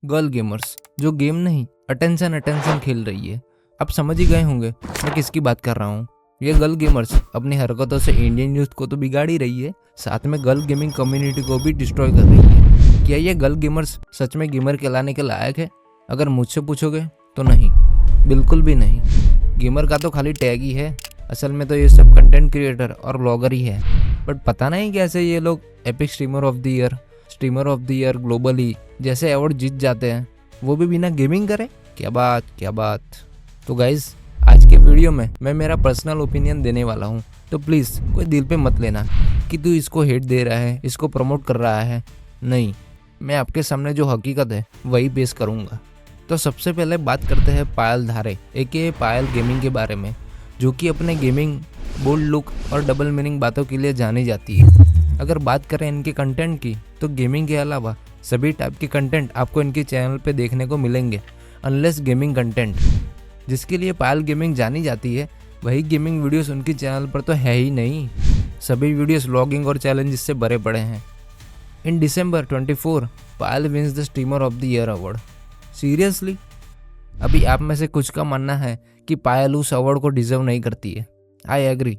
Girl gamers जो game नहीं attention खेल रही है। आप समझ ही गए होंगे मैं किसकी बात कर रहा हूँ। ये गर्ल गेमर्स अपनी हरकतों से इंडियन यूथ को तो बिगाड़ ही रही है, साथ में गर्ल गेमिंग कम्युनिटी को भी डिस्ट्रॉय कर रही है। क्या ये गर्ल गेमर्स सच में गेमर कहलाने के लायक है? अगर मुझसे पूछोगे तो नहीं, बिल्कुल भी नहीं। गेमर का तो खाली टैग ही है, असल में तो ये सब कंटेंट क्रिएटर और ब्लॉगर ही है। बट पता नहीं कैसे ये लोग epic streamer of the year globally जैसे अवार्ड जीत जाते हैं, वो भी बिना गेमिंग करे। क्या बात। तो गाइज आज के वीडियो में मैं मेरा पर्सनल ओपिनियन देने वाला हूँ, तो प्लीज़ कोई दिल पे मत लेना कि तू इसको हेट दे रहा है, इसको प्रमोट कर रहा है। नहीं, मैं आपके सामने जो हकीकत है वही पेश करूँगा। तो सबसे पहले बात करते हैं पायल धारे एके पायल गेमिंग के बारे में, जो कि अपने गेमिंग बोल्ड लुक और डबल मीनिंग बातों के लिए जानी जाती है। अगर बात करें इनके कंटेंट की, तो गेमिंग के अलावा सभी टाइप के कंटेंट आपको इनके चैनल पे देखने को मिलेंगे, अनलेस गेमिंग कंटेंट। जिसके लिए पायल गेमिंग जानी जाती है, वही गेमिंग वीडियोस उनके चैनल पर तो है ही नहीं। सभी वीडियोस व्लॉगिंग और चैलेंजेस से भरे पड़े हैं। In December 24 Payal wins the streamer of the year award. Seriously? अभी आप में से कुछ का मानना है कि पायल उस अवार्ड को डिजर्व नहीं करती है। आई एग्री,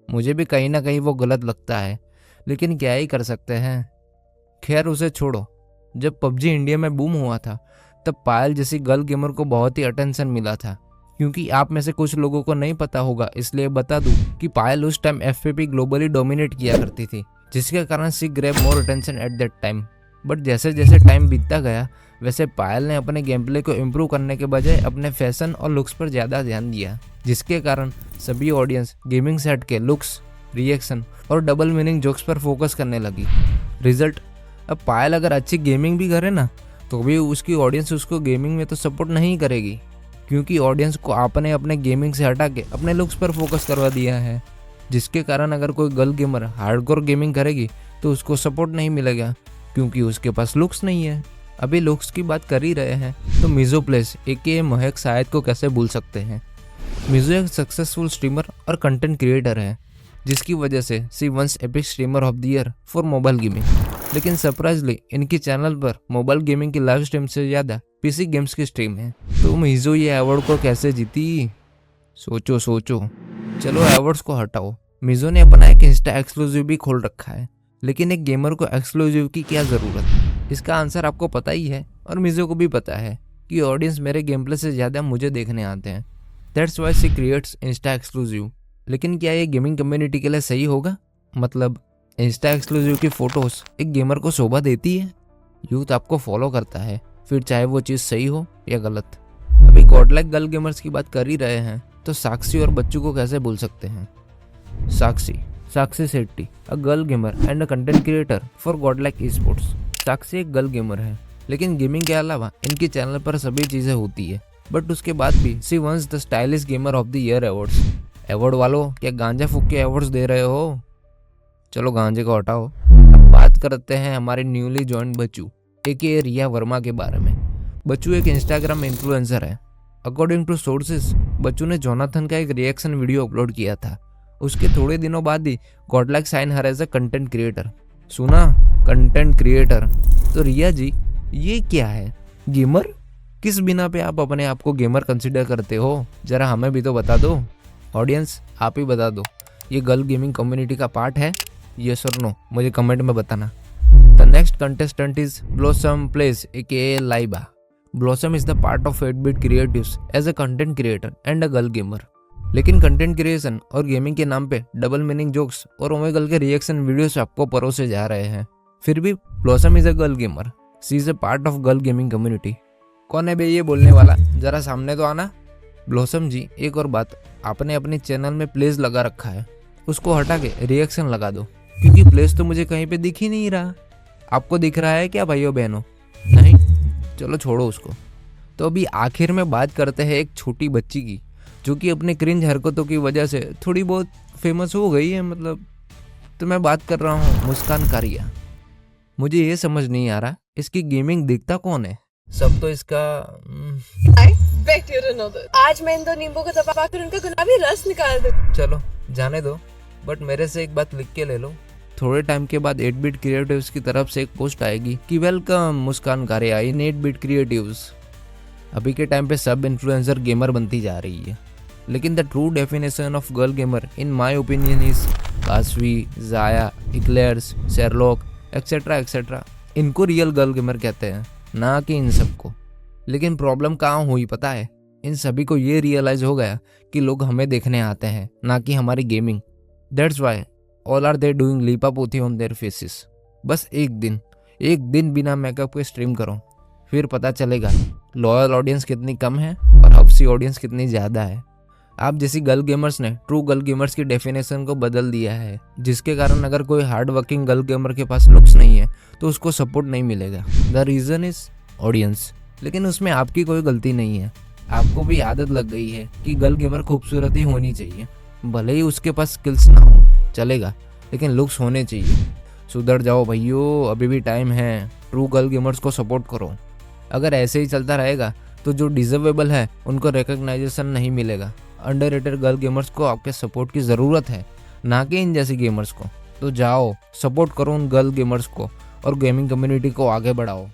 मुझे भी कहीं ना कहीं वो गलत लगता है, लेकिन क्या ही कर सकते हैं। खैर उसे छोड़ो। जब PUBG इंडिया में बूम हुआ था, तब पायल जैसी गर्ल गेमर को बहुत ही अटेंशन मिला था। क्योंकि आप में से कुछ लोगों को नहीं पता होगा, इसलिए बता दूं कि पायल उस टाइम FPP ग्लोबली डोमिनेट किया करती थी, जिसके कारण she grab more attention at that time. But जैसे जैसे टाइम बीतता गया, वैसे पायल ने अपने गेम प्ले को इम्प्रूव करने के बजाय अपने फैशन और लुक्स पर ज़्यादा ध्यान दिया, जिसके कारण सभी ऑडियंस गेमिंग सेट के लुक्स, रिएक्शन और डबल मीनिंग जोक्स पर फोकस करने लगी। रिजल्ट, अब पायल अगर अच्छी गेमिंग भी करे ना, तो भी उसकी ऑडियंस उसको गेमिंग में तो सपोर्ट नहीं करेगी, क्योंकि ऑडियंस को आपने अपने गेमिंग से हटा के अपने लुक्स पर फोकस करवा दिया है। जिसके कारण अगर कोई गर्ल गेमर हार्डकोर गेमिंग करेगी तो उसको सपोर्ट नहीं मिलेगा, क्योंकि उसके पास लुक्स नहीं है। अभी लुक्स की बात कर ही रहे हैं, तो मिजो प्लेस एके महक शायद को कैसे भूल सकते हैं। मिजो एक सक्सेसफुल स्ट्रीमर और कंटेंट क्रिएटर है, जिसकी वजह से she once epic streamer of the year for mobile gaming. लेकिन सरप्राइजली इनकी चैनल पर मोबाइल गेमिंग की लाइव स्ट्रीम से ज़्यादा PC गेम्स की स्ट्रीम है। तो मिजो ये अवार्ड को कैसे जीती? सोचो। चलो अवार्ड्स को हटाओ, मिजो ने अपना एक इंस्टा एक्सक्लूसिव भी खोल रखा है, लेकिन एक गेमर को एक्सक्लूसिव की क्या ज़रूरत है? इसका आंसर आपको पता ही है, और मिजो को भी पता है कि ऑडियंस मेरे गेम प्ले से ज़्यादा मुझे देखने आते हैं। That's why she creates Insta exclusive. लेकिन क्या ये गेमिंग कम्युनिटी के लिए सही होगा? मतलब इंस्टा एक्सक्लूसिव की फ़ोटोज़ एक गेमर को शोभा देती है? यूथ आपको फॉलो करता है, फिर चाहे वो चीज़ सही हो या गलत। अभी गॉडलाइक गर्ल गेमर्स की बात कर ही रहे हैं, तो साक्षी और बच्चू को कैसे भूल सकते हैं। Sakshi Shetty, a girl gamer and a content creator for Godlike esports. Sakshi एक गर्ल गेमर है, लेकिन गेमिंग के अलावा इनके चैनल पर सभी चीज़ें होती है। बट उसके बाद भी she wins the stylish gamer of the year awards. Award वालों, क्या गांजा फूक के अवार्ड्स दे रहे हो? चलो गांजे को हटाओ, अब बात करते हैं हमारे न्यूली ज्वाइन बच्चू एके रिया वर्मा के बारे में। बच्चू एक इंस्टाग्राम इन्फ्लुएंसर है। अकॉर्डिंग टू सोर्सेस, बच्चू ने जोनाथन का एक रिएक्शन वीडियो अपलोड किया था। उसके थोड़े दिनों बाद ही Godlike sign her as a content creator. सुना, कंटेंट क्रिएटर। तो रिया जी, ये क्या है? गेमर? किस बिना पे आप अपने आप को गेमर कंसिडर करते हो? जरा हमें भी तो बता दो। ऑडियंस आप ही बता दो, ये गर्ल गेमिंग कम्युनिटी का पार्ट है? यस और नो मुझे कमेंट में बताना। The next contestant is Blossom place aka Laiba. Blossom is the part of 8-bit creatives as a content creator and a girl gamer. लेकिन कंटेंट क्रिएशन और gaming के नाम पे डबल मीनिंग जोक्स और ओमेगल के रिएक्शन वीडियोस आपको परोसे जा रहे हैं। फिर भी Blossom is a girl gamer, she is a part of girl gaming community. कौन है बे ये बोलने वाला? जरा सामने तो आना। ब्लॉसम जी, एक और बात, आपने अपने चैनल में प्लेस लगा रखा है, उसको हटा के रिएक्शन लगा दो, क्योंकि प्लेस तो मुझे कहीं पे दिख ही नहीं रहा। आपको दिख रहा है क्या भाइयों बहनों? नहीं? चलो छोड़ो उसको। तो अभी आखिर में बात करते हैं एक छोटी बच्ची की, जो कि अपने क्रिंज हरकतों की वजह से थोड़ी बहुत फेमस हो गई है। मतलब तो मैं बात कर रहा हूँ मुस्कान कारिया। मुझे ये समझ नहीं आ रहा इसकी गेमिंग देखता कौन है? सब तो इसका I bet you to know this. आज मैं इन दो नींबू को दबाकर उनका गुलाबी रस निकाल दूं। चलो जाने दो, बट मेरे से एक बात लिख के ले लो, थोड़े टाइम के बाद 8-बिट क्रिएटिव्स की तरफ से एक पोस्ट आएगी कि वेलकम मुस्कान कारिया इन 8-बिट क्रिएटिव्स। अभी के टाइम पे सब इन्फ्लुएंसर गेमर बनती जा रही है, लेकिन the true definition of girl gamer in my opinion is Kaashvi, Jaya, eclairs, Sherlock etcetera etcetera. इनको रियल गर्ल गेमर कहते हैं, ना कि इन सबको। लेकिन प्रॉब्लम कहाँ हुई पता है? इन सभी को ये रियलाइज हो गया कि लोग हमें देखने आते हैं, ना कि हमारी gaming. That's why all are they doing लीपा पोथी ऑन देयर फेसेस। बस एक दिन बिना मेकअप के स्ट्रीम करो, फिर पता चलेगा लॉयल ऑडियंस कितनी कम है और हफ्सी ऑडियंस कितनी ज़्यादा है। आप जैसी गर्ल गेमर्स ने ट्रू गर्ल गेमर्स की डेफिनेशन को बदल दिया है, जिसके कारण अगर कोई हार्ड वर्किंग गर्ल गेमर के पास लुक्स नहीं है तो उसको सपोर्ट नहीं मिलेगा। The reason is audience. लेकिन उसमें आपकी कोई गलती नहीं है। आपको भी आदत लग गई है कि गर्ल गेमर खूबसूरत ही होनी चाहिए, भले ही उसके पास स्किल्स ना हो चलेगा, लेकिन लुक्स होने चाहिए। सुधर जाओ भैयो, अभी भी टाइम है। ट्रू गर्ल गेमर्स को सपोर्ट करो। अगर ऐसे ही चलता रहेगा तो जो डिजर्वेबल है उनको रिकग्नाइजेशन नहीं मिलेगा। अंडररेटेड गर्ल गेमर्स को आपके सपोर्ट की ज़रूरत है, ना कि इन जैसी गेमर्स को। तो जाओ सपोर्ट करो उन गर्ल गेमर्स को और गेमिंग कम्युनिटी को आगे बढ़ाओ।